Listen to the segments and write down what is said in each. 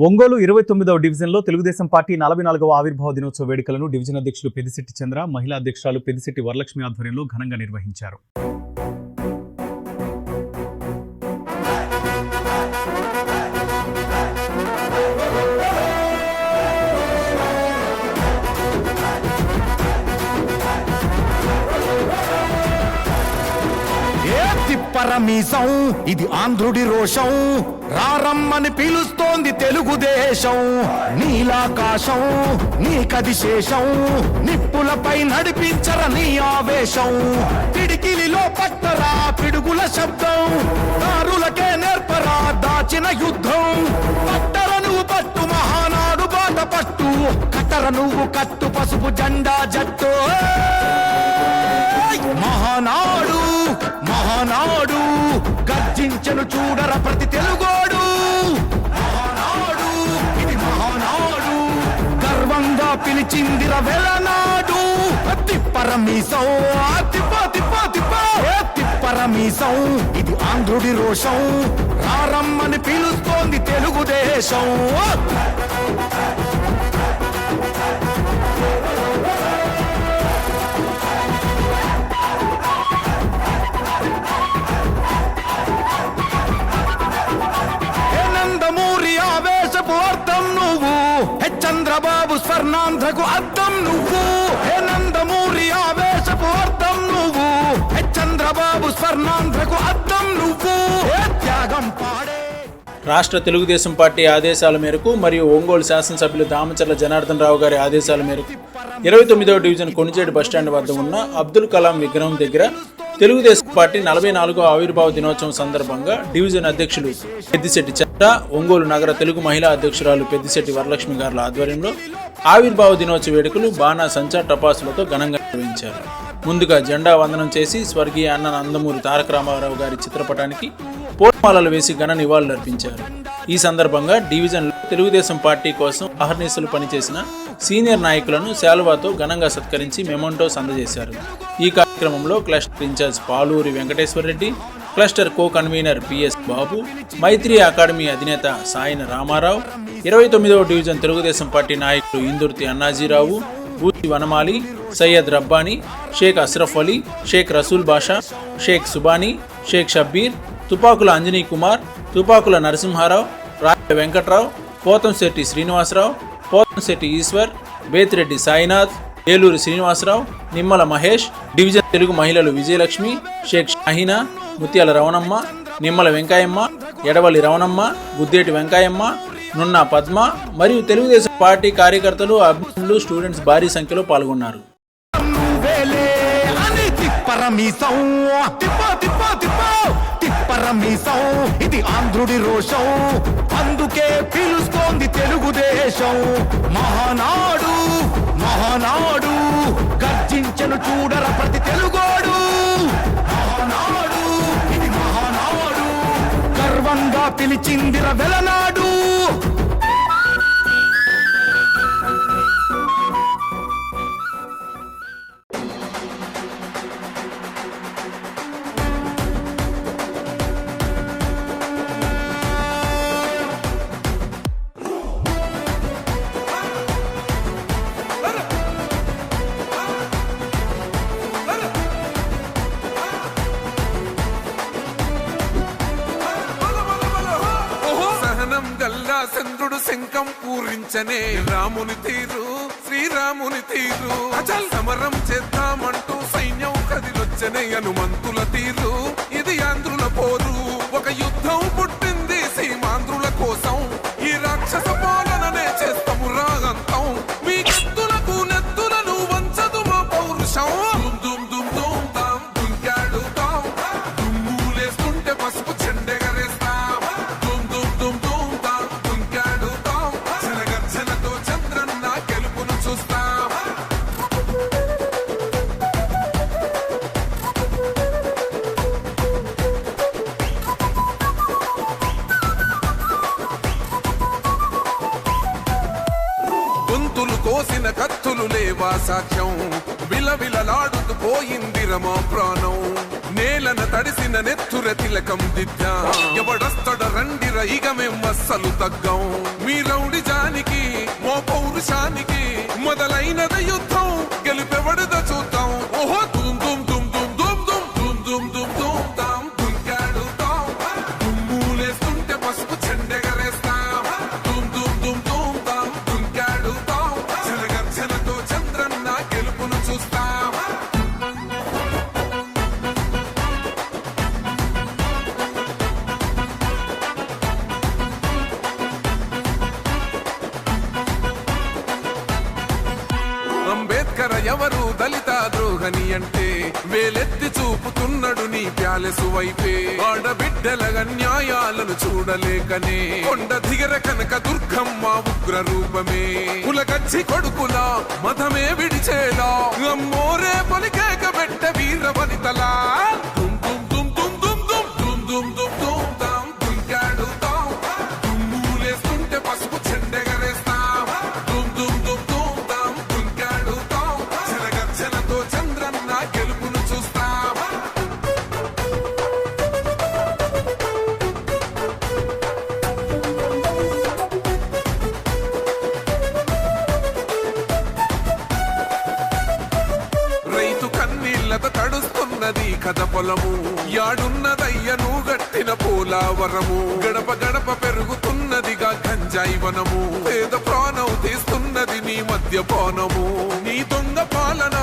ఒంగోలు 29వ డివిజన్లో తెలుగుదేశం పార్టీ 44వ ఆవిర్భావ దినోత్సవ వేడుకలను డివిజన్ అధ్యక్షులు పెద్దిశెట్టి చంద్ర, మహిళా అధ్యక్షురాలు పెద్దిశెట్టి వరలక్ష్మి ఆధ్వర్యంలో ఘనంగా నిర్వహించారు. పరమీసం ఇది ఆంధ్రుడి రోషం, రారమ్మని పిలుస్తోంది తెలుగుదేశం. నీలాకాశం నీకది శేషం, నిప్పులపై నడిపించర నీ ఆవేశం. పిడికిలిలో పట్టరా పిడుగుల శబ్దం, దారులకే నేర్పరా దాచిన యుద్ధం. పట్టర నువ్వు పట్టు మహానాడు బాట పట్టు, కట్టర నువ్వు కట్టు పసుపు జెండా జట్టు. మహానాడు మహానాడు గర్జించను చూడర ప్రతి తెలుగోడు. మహానాడు ఇది మహానాడు, గర్వంగా పిలిచిందిర వెలనాడు. తిప్పరమీసం తిప్పరమీసం ఇది ఆంధ్రుడి రోషం, రారమ్మని పిలుస్తోంది తెలుగుదేశం. అర్థం నువ్వు చంద్రబాబు స్వర్ణాంధ్రకు అర్థం నువ్వు. నందమూరి ఆవేశపు అర్థం నువ్వు, చంద్రబాబు స్వర్ణాంధ్రకు అర్థం నువ్వు. త్యాగం పాడే రాష్ట్ర తెలుగుదేశం పార్టీ ఆదేశాల మేరకు మరియు ఒంగోలు శాసనసభ్యులు దామచర్ల జనార్దన్ రావు గారి ఆదేశాల మేరకు 29వ డివిజన్ కొణిచేడు బస్టాండ్ వద్ద ఉన్న అబ్దుల్ కలాం విగ్రహం దగ్గర తెలుగుదేశం పార్టీ 44వ ఆవిర్భావ దినోత్సవం సందర్భంగా డివిజన్ అధ్యక్షులు పెద్దిశెట్టి చంద్ర, ఒంగోలు నగర తెలుగు మహిళా అధ్యక్షురాలు పెద్దిశెట్టి వరలక్ష్మి గారుల ఆధ్వర్యంలో ఆవిర్భావ దినోత్సవ వేడుకలు బాణా సంచా టపాసులతో ఘనంగా నిర్వహించారు. ముందుగా జెండా వందనం చేసి స్వర్గీయ అన్న నందమూరి తారక రామారావు గారి చిత్రపటానికి పూలమాలలు వేసి ఘన నివాళులర్పించారు. ఈ సందర్భంగా డివిజన్లో తెలుగుదేశం పార్టీ కోసం అహర్నిశలు పనిచేసిన సీనియర్ నాయకులను శాలువాతో ఘనంగా సత్కరించి మెమోంటోస్ అందజేశారు. ఈ కార్యక్రమంలో cluster incharge Paluri Venkateswarareddy, cluster co convener PS Babu, Maitri academy అధినేత సాయిన రామారావు, 29వ డివిజన్ తెలుగుదేశం పార్టీ నాయకులు ఇందుర్తి అన్నాజీరావు, బూచి వనమాలి, సయ్యద్ రబ్బానీ, షేక్ అస్రఫ్ అలీ, షేక్ రసూల్ బాషా, షేక్ సుబానీ, షేక్ షబ్బీర్, తుపాకుల అంజనీ కుమార్, తుపాకుల నరసింహారావు, రాయ వెంకట్రావు, పోతంశెట్టి శ్రీనివాసరావు, పోతంశెట్టి ఈశ్వర్, బేతిరెడ్డి సాయినాథ్, ఏలూరు శ్రీనివాసరావు, నిమ్మల మహేష్, డివిజన్ తెలుగు మహిళలు విజయలక్ష్మి, షేక్ షాహీనా, ముత్యాల రవణమ్మ, నిమ్మల వెంకాయమ్మ, ఎడవల్లి రవణమ్మ, గుద్దేటి వెంకాయమ్మ, నున్నా పద్మ మరియు తెలుగుదేశం పార్టీ కార్యకర్తలు, అభిమానులు, స్టూడెంట్స్ భారీ సంఖ్యలో పాల్గొన్నారు. ఇది ఆంధ్రుడి రోషం, అందుకే పిలుస్తోంది తెలుగుదేశం. మహానాడు మహానాడు గర్జించను చూడర ప్రతి తెలుగోడు. మహానాడు ఇది మహానాడు, గర్వంగా పిలిచిందిర వెలనాడు. చంద్రుడు శంఖం పూరించనే రాముని తీరు, శ్రీరాముని తీరు. అచల్ సమరం చేద్దామంటూ సైన్యం కదిలొచ్చనే హనుమంతుల తీరు. ఇది ఆంధ్రుల పోరు, ఒక యుద్ధం పుట్టింది సీమాంధ్రుల కోసం. ఈ రాక్షస పాలననే చేస్తాము రాగంతం, మీ కత్తులకు నెత్తులను వంచదు మా పౌరుషం. దుమ్ దుమ్ దుమ్ తాం దుంకాడుతాం, దుమ్ములేస్తుంటే పసుపు చెండెగరేస్తాం. దుమ్ దుమ్ దుమ్ దుమ్ తాం దుంకాడుతాం, జనగర్జనతో చంద్రన్న గెలుపును చూస్తాం. గొంతులు కోసిన కత్తులు లేవా సాక్ష్యం, విలవిలలాడుతూ పోయింది రమా ప్రాణం. నేలన తడిసిన నెత్తుర తిలకం దిద్దా ఎవడొస్తడ రండి రైగ మేం అస్సలు తగ్గం మీ రౌడి జానికి మో పౌరుషానికి మొదలైనద యుద్ధం గెలుపెవడద చూద్దాం ఓహో దుమ్ దుమ్ దుమ్ దుమ్ దుమ్ దుమ్ దుమ్ దుమ్ దుమ్ దుమ్ తాం దుంకాడుతాం దుమ్ములేస్తుంటే పసుపు చెండెగరేస్తాం దుమ్ దుమ్ దుమ్ దుమ్ తాం దుంకాడుతాం జనగర్జనతో చంద్రన్న గెలుపును చూస్తాం అంబేద్కర్ ఎవరు దళిత ద్రోహని అంటే వేలెత్తి చూపుతున్నాడు నీ ప్యాలెసు వైపే ఆడబిడ్డల న్యాయాలను చూడలేకనే కొండ దిగర కనక దుర్గమ్మ ఉగ్ర రూపమే కులగచ్చి కొడుకులా మతమే విడిచేలా అమ్మోరే పలికేక పెట్ట వీర వనితలా దుమ్ దుమ్ దుమ్ దుమ్ దుమ్ దుమ్ దుమ్ దుమ్ దుమ్ తాం దుంకాడుతాం దుమ్ములేస్తుంటే పసుపు చెండెగరేస్తాం దుమ్ దుమ్ దుమ్ దుమ్ తాం దుంకాడుతాం జనగర్జనతో చంద్రన్న గెలుపును చూస్తాం రైతు కన్నీళ్లతో తడుస్తున్నది కథ పొలము యాడున్నదయ్యను గట్టిన పోలావరము గడప గడప పెరుగుతున్నదిగా గంజాయి వనము పేద ప్రాణం తీస్తున్నది నీ మద్యపానము నీ దొంగ పాలన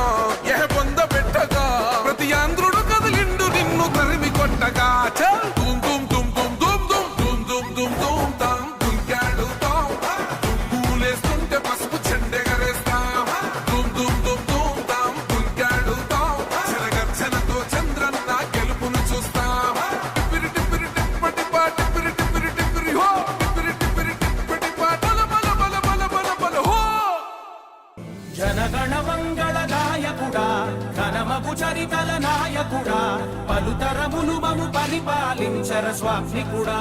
ఎహ పొంద పెట్టగా ప్రతి ఆంధ్రుడు కదిలిండు నిన్ను తరిమి కొట్టగా చల్ దుమ్ దుమ్ దుమ్ దుమ్ దుమ్ దుమ్ దుమ్ దుమ్ దుమ్ దుమ్ తాం దుంకాడుతాం దుమ్ములేస్తుంటే పసుపు చెండెగరేస్తాం దుమ్ దుమ్ దుమ్ దుమ్ తాం దుంకాడుతాం జనగర్జనతో చంద్రన్న గెలుపును చూస్తాం టిప్పిరి టిప్పిరి టిప్పటి పా టిప్పిరి టిప్పిరి టిప్పిరి హో టిప్పిరి టిప్పిరి టిప్పటి పా బల బల బల బల బల బల హో జనగణ మంగళ నాయకుడా ఘనమగు చరితల నాయకుడా పలుతరములు మము పరిపాలించర స్వామికుడా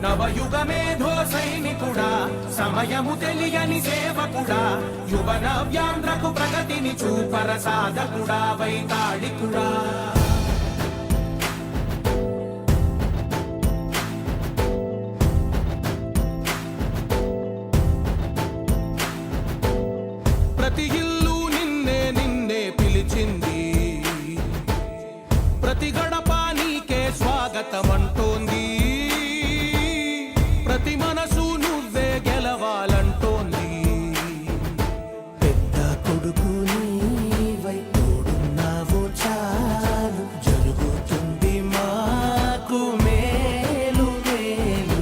నవయుగ మేధో సైనికుడా సమయము తెలియని సేవకుడా యువన వ్యాంధ్రకు ప్రగతిని చూపర సాధకుడా వైతాళికుడా ప్రతి ఇల్లు నిన్నే నిన్నే పిలిచింది ప్రతి గడప నీకే స్వాగతమంటోంది ప్రతి మనసు నువ్వే గెలవాలంటోంది పెద్ద కొడుకు నీవై తోడున్నావు చాలు జరుగుతుంది మాకు మేలు మేలు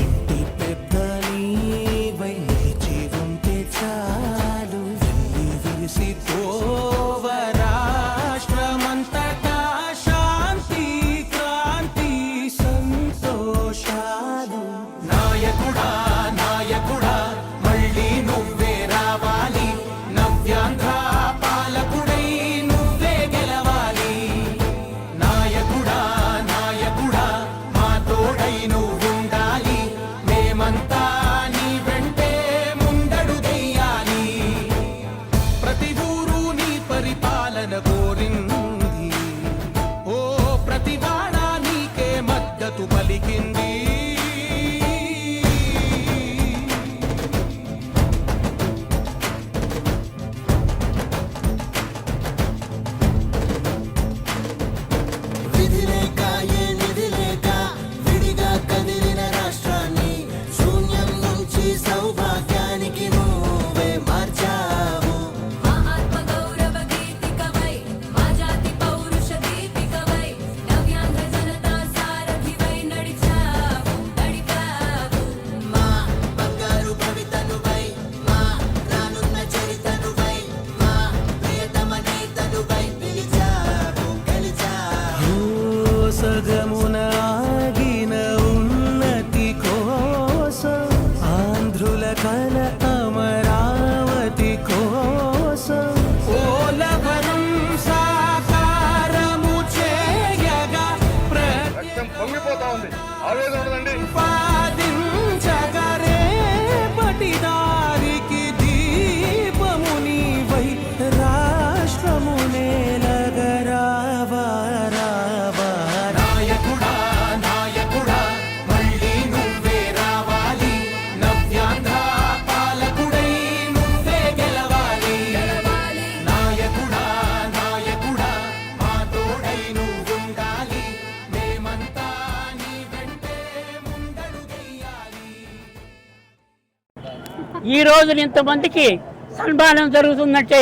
ఇంటి పెద్ద నీవై నిలిచి ఉంటే చాలు వెళ్ళి విరిసి పోవ రాష్ట్రమంతటా శాంతి క్రాంతి సంతోషాలు నాయకుడా నాయకుడా మళ్ళీ నువ్వే రావాలి నవ్యాంధ్ర పాలకుడై నువ్వే గెలవాలి నాయకుడా నాయకుడా మా తోడై నువ్వుండాలి మేమంతా నీ వెంటే ముందడుగెయ్యాలి ప్రతి ఊరు నీ పరిపాలన కోరింది ఓ ప్రతి వాడ నీకే మద్దతు పలికింది విధి లేక ఏ నిధి లేక విడిగా కదిలిన రాష్ట్రాన్ని శూన్యం నుంచి సౌభాగ్యానికి నువ్వే మార్చావు మా ఆత్మ గౌరవ గీతికవై మా జాతి పౌరుష దీపికవై నవ్యాంధ్ర జనతా సారథివై నడిచావు నడిపావు మా బంగారు భవితనువై మా రానున్న చరితనువై మా ప్రియతమ నేతనువై పిలిచావు గెలిచావు సగమున ఆగిన ఉన్నతి కోసం ఆంధ్రుల కల అమరావతి కోసం పోలవరం సాకారము చేయగా ప్రతిపాదించగరేపటి దారికి దీపము నీవై రాష్ట్రము నేలగరావారా ఈ రోజున ఇంతమందికి సన్మానం జరుగుతుందంటే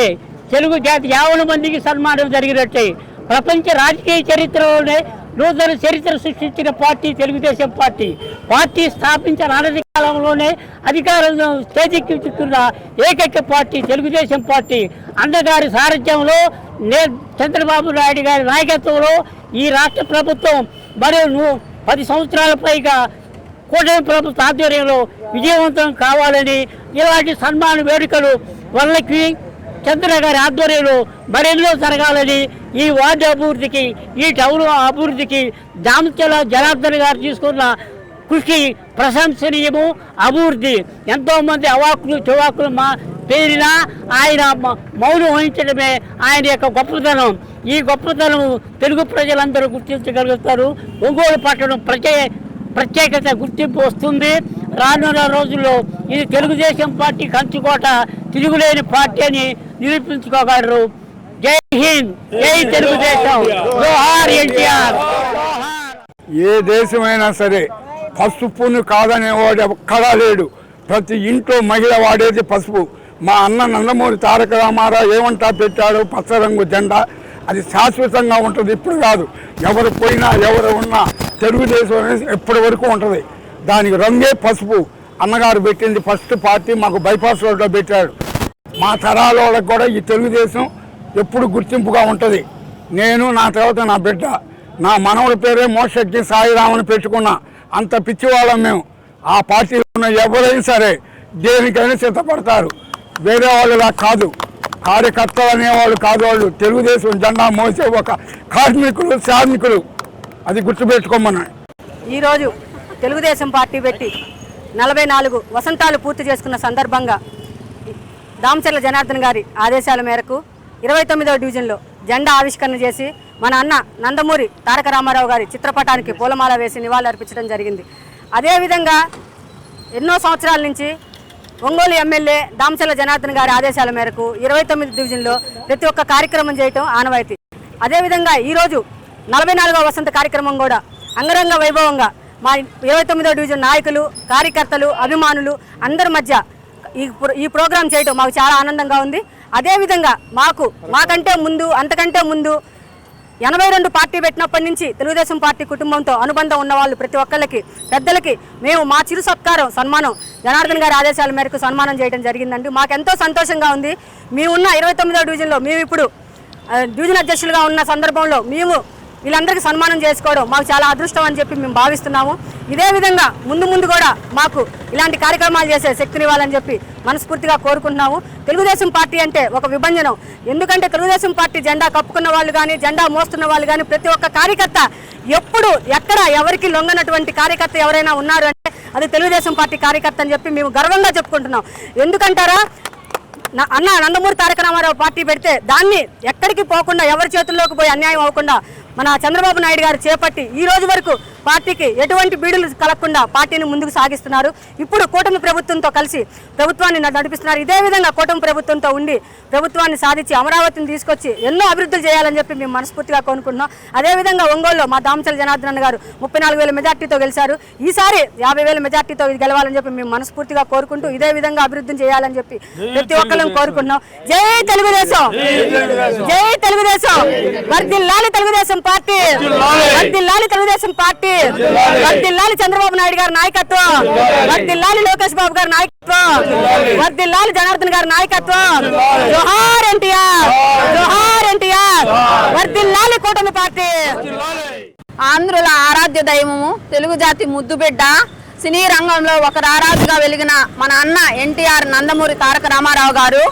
తెలుగు జాతి 50 మందికి సన్మానం జరిగినట్టే. ప్రపంచ రాజకీయ చరిత్రలోనే నూతన చరిత్ర సృష్టించిన పార్టీ తెలుగుదేశం పార్టీ. పార్టీ స్థాపించిన అనతి కాలంలోనే అధికారంలో చేజిక్కించుకున్న ఏకైక పార్టీ తెలుగుదేశం పార్టీ. అన్నగారి సారథ్యంలో చంద్రబాబు నాయుడు గారి నాయకత్వంలో ఈ రాష్ట్ర ప్రభుత్వం మరియు 10 సంవత్సరాల పైగా కూటమి ప్రభుత్వ ఆధ్వర్యంలో విజయవంతం కావాలని ఇలాంటి సన్మాన వేడుకలు వరలక్ష్మి చంద్ర గారి ఆధ్వర్యంలో మరెన్నో జరగాలని, ఈ వార్డు అభివృద్ధికి, ఈ టౌన్ అభివృద్ధికి దామచర్ల జనార్దన్ గారు తీసుకున్న కృషి ప్రశంసనీయము. అభివృద్ధి ఎంతోమంది అవాకులు చవాకులు పేరిన ఆయన మౌనం వహించడమే ఆయన యొక్క గొప్పతనం. ఈ గొప్పతనం తెలుగు ప్రజలందరూ గుర్తించగలుగుతారు. ఒంగోలు పట్టణం ప్రత్యేకత గుర్తింపు వస్తుంది. రానున్న రోజుల్లో ఇది తెలుగుదేశం పార్టీ కంచుకోట, తిరుగులేని పార్టీ అని నిరూపించుకోగలరు. జై హింద్, జై తెలుగుదేశం, జోహార్ ఎన్టీఆర్. ఏ దేశమైనా సరే పసుపును కాదనేవాడు ఎక్కడా లేడు. ప్రతి ఇంట్లో మహిళ వాడేది పసుపు. మా అన్న నందమూరి తారక రామారావు ఏమంటా పెట్టాడు పచ్చరంగు జెండా. అది శాశ్వతంగా ఉంటుంది, ఇప్పుడు కాదు. ఎవరు పోయినా ఎవరు ఉన్నా తెలుగుదేశం అనేది ఎప్పటి వరకు ఉంటుంది. దానికి రంగే పసుపు. అన్నగారు పెట్టింది ఫస్ట్ పార్టీ, మాకు బైపాస్ రోడ్లో పెట్టాడు. మా తరాల వాళ్ళకి కూడా ఈ తెలుగుదేశం ఎప్పుడు గుర్తింపుగా ఉంటుంది. నేను, నా తర్వాత నా బిడ్డ, నా మనవడి పేరే మోక్షజ్ఞ సాయిరామని పెట్టుకున్నా. అంత పిచ్చివాళ్ళం మేము. ఆ పార్టీలో ఉన్న ఎవరైనా సరే దేనికైనా సిద్ధపడతారు. వేరే వాళ్ళలా కాదు, కార్యకర్తలు అనేవాళ్ళు కాదు. వాళ్ళు తెలుగుదేశం జెండా మోసే ఒక కార్మికులు, శ్రామికులు. అది గుర్తుపెట్టుకోమన్నా. ఈరోజు తెలుగుదేశం పార్టీ పెట్టి 44 వసంతాలు పూర్తి చేసుకున్న సందర్భంగా దామచర్ల జనార్దన్ గారి ఆదేశాల మేరకు 29వ డివిజన్లో జెండా ఆవిష్కరణ చేసి మన అన్న నందమూరి తారక రామారావు గారి చిత్రపటానికి పూలమాల వేసి నివాళులర్పించడం జరిగింది. అదేవిధంగా ఎన్నో సంవత్సరాల నుంచి ఒంగోలు ఎమ్మెల్యే దామచర్ల జనార్దన్ గారి ఆదేశాల మేరకు 29వ డివిజన్లో ప్రతి ఒక్క కార్యక్రమం చేయటం ఆనవాయితీ. అదేవిధంగా ఈరోజు 44వ వసంత కార్యక్రమం కూడా అంగరంగ వైభవంగా మా 29వ డివిజన్ నాయకులు, కార్యకర్తలు, అభిమానులు అందరి మధ్య ఈ ప్రోగ్రాం చేయటం మాకు చాలా ఆనందంగా ఉంది. అదేవిధంగా మాకంటే ముందు, అంతకంటే ముందు 82 పార్టీ పెట్టినప్పటి నుంచి తెలుగుదేశం పార్టీ కుటుంబంతో అనుబంధం ఉన్న వాళ్ళు ప్రతి ఒక్కళ్ళకి, పెద్దలకి మేము మా చిరు సన్మానం జనార్దన్ గారి ఆదేశాల మేరకు సన్మానం చేయడం జరిగిందండి. మాకెంతో సంతోషంగా ఉంది. మేమున్న 29వ డివిజన్లో మేము ఇప్పుడు డివిజన్ అధ్యక్షులుగా ఉన్న సందర్భంలో మేము వీళ్ళందరికీ సన్మానం చేసుకోవడం మాకు చాలా అదృష్టం అని చెప్పి మేము భావిస్తున్నాము. ఇదే విధంగా ముందు కూడా మాకు ఇలాంటి కార్యక్రమాలు చేసే శక్తినివ్వాలని చెప్పి మనస్ఫూర్తిగా కోరుకుంటున్నాము. తెలుగుదేశం పార్టీ అంటే ఒక విభజనం. ఎందుకంటే తెలుగుదేశం పార్టీ జెండా కప్పుకున్న వాళ్ళు కానీ, జెండా మోస్తున్న వాళ్ళు కానీ, ప్రతి ఒక్క కార్యకర్త ఎప్పుడు ఎక్కడ ఎవరికి లొంగనటువంటి కార్యకర్త ఎవరైనా ఉన్నారు అంటే అది తెలుగుదేశం పార్టీ కార్యకర్త అని చెప్పి మేము గర్వంగా చెప్పుకుంటున్నాం. ఎందుకంటారా, అన్న నందమూరి తారక రామారావు పార్టీ పెడితే దాన్ని ఎక్కడికి పోకుండా, ఎవరి చేతుల్లోకి పోయి అన్యాయం అవ్వకుండా మన చంద్రబాబు నాయుడు గారు చేపట్టి ఈ రోజు వరకు పార్టీకి ఎటువంటి బీడులు కలగకుండా పార్టీని ముందుకు సాగిస్తున్నారు. ఇప్పుడు కూటమి ప్రభుత్వంతో కలిసి ప్రభుత్వాన్ని నడిపిస్తున్నారు. ఇదే విధంగా కూటమి ప్రభుత్వంతో ఉండి ప్రభుత్వాన్ని సాధించి అమరావతిని తీసుకొచ్చి ఎన్నో అభివృద్ధులు చేయాలని చెప్పి మేము మనస్ఫూర్తిగా కోరుకుంటున్నాం. అదేవిధంగా ఒంగోలులో మా దామచర్ల జనార్దన్ గారు 34,000 మెజార్టీతో గెలిచారు. ఈసారి 50,000 మెజార్టీతో ఇది గెలవాలని చెప్పి మేము మనస్ఫూర్తిగా కోరుకుంటూ ఇదే విధంగా అభివృద్ధిని చేయాలని చెప్పి ప్రతి ఒక్కళ్ళం కోరుకుంటున్నాం. జై తెలుగుదేశం, జై తెలుగుదేశం, వర్ధిల్లాలి తెలుగుదేశం పార్టీ, వర్ధిల్లాలి తెలుగుదేశం పార్టీ, వర్ధిల్లాలి చంద్రబాబు నాయుడు గారి నాయకత్వం, వర్ధిల్లాలి లోకేష్ బాబు గారి నాయకత్వం, వర్ధిల్లాలి జనార్దన్ గారి నాయకత్వం. జోహార్ ఎన్టీఆర్, జోహార్ ఎన్టీఆర్, వర్ధిల్లాలి కూటమి పార్టీ. ఆంధ్రుల ఆరాధ్య దైవము, తెలుగు జాతి ముద్దుబిడ్డ, సినీ రంగంలో ఒక రారాజుగా వెలిగిన మన అన్న ఎన్టీఆర్ నందమూరి తారక రామారావు గారు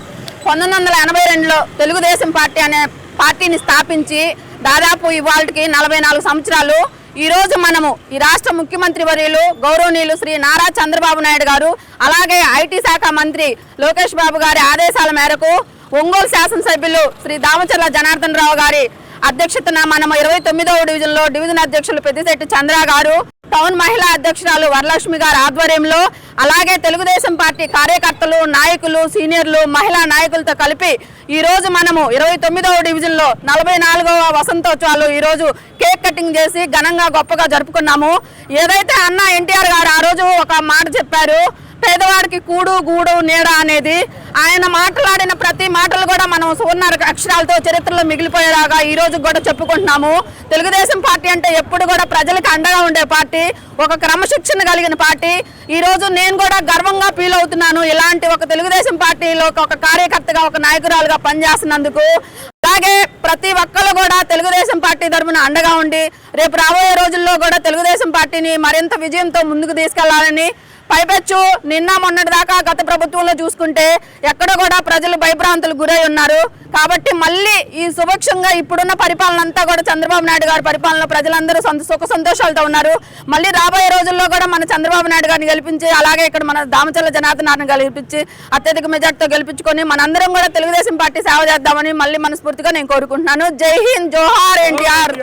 1982లో తెలుగుదేశం పార్టీ అనే పార్టీని స్థాపించి దాదాపు ఇవాళకి 44 సంవత్సరాలు. ఈరోజు మనము ఈ రాష్ట్ర ముఖ్యమంత్రి వర్యులు గౌరవనీయులు శ్రీ నారా చంద్రబాబు నాయుడు గారు, అలాగే ఐటీ శాఖ మంత్రి లోకేష్ బాబు గారి ఆదేశాల మేరకు ఒంగోలు శాసనసభ్యులు శ్రీ దామచర్ల జనార్దన్ రావు గారి అధ్యక్షతన మనము 29వ డివిజన్లో డివిజన్ అధ్యక్షులు పెద్దిశెట్టి చంద్ర గారు, టౌన్ మహిళా అధ్యక్షురాలు వరలక్ష్మి గారి ఆధ్వర్యంలో, అలాగే తెలుగుదేశం పార్టీ కార్యకర్తలు, నాయకులు, సీనియర్లు, మహిళా నాయకులతో కలిపి ఈరోజు మనము 29వ డివిజన్లో 44వ వసంతోత్సవాలు ఈరోజు కేక్ కటింగ్ చేసి ఘనంగా గొప్పగా జరుపుకున్నాము. ఏదైతే అన్న ఎన్టీఆర్ గారు ఆ రోజు ఒక మాట చెప్పారు, పేదవాడికి కూడు గూడు నీడ అనేది. ఆయన మాట్లాడిన ప్రతి మాటలు కూడా మనం సువర్ణ అక్షరాలతో చరిత్రలో మిగిలిపోయేలాగా ఈ రోజు కూడా చెప్పుకుంటున్నాము. తెలుగుదేశం పార్టీ అంటే ఎప్పుడు కూడా ప్రజలకు అండగా ఉండే పార్టీ, ఒక క్రమశిక్షణ కలిగిన పార్టీ. ఈ రోజు నేను కూడా గర్వంగా ఫీల్ అవుతున్నాను ఇలాంటి ఒక తెలుగుదేశం పార్టీలో ఒక కార్యకర్తగా, ఒక నాయకురాలుగా పనిచేస్తున్నందుకు. అలాగే ప్రతి ఒక్కళ్ళు కూడా తెలుగుదేశం పార్టీ తరఫున అండగా ఉండి రేపు రాబోయే రోజుల్లో కూడా తెలుగుదేశం పార్టీని మరింత విజయంతో ముందుకు తీసుకెళ్లాలని. పైపెచ్చు నిన్న మొన్నటి దాకా గత ప్రభుత్వంలో చూసుకుంటే ఎక్కడ కూడా ప్రజలు భయభ్రాంతులు గురై ఉన్నారు. కాబట్టి మళ్ళీ ఈ సుభిక్షంగా ఇప్పుడున్న పరిపాలన అంతా కూడా చంద్రబాబు నాయుడు గారి పరిపాలనలో ప్రజలందరూ సుఖ సంతోషాలతో ఉన్నారు. మళ్ళీ రాబోయే రోజుల్లో కూడా మన చంద్రబాబు నాయుడు గారిని గెలిపించి, అలాగే ఇక్కడ మన దామచర్ల జనార్దన్ గారిని గెలిపించి అత్యధిక మెజార్టీతో గెలిపించుకొని మనందరం కూడా తెలుగుదేశం పార్టీ సేవ చేద్దామని మళ్ళీ మనస్ఫూర్తిగా నేను కోరుకుంటున్నాను. జై హింద్, జోహార్ ఎన్టీఆర్.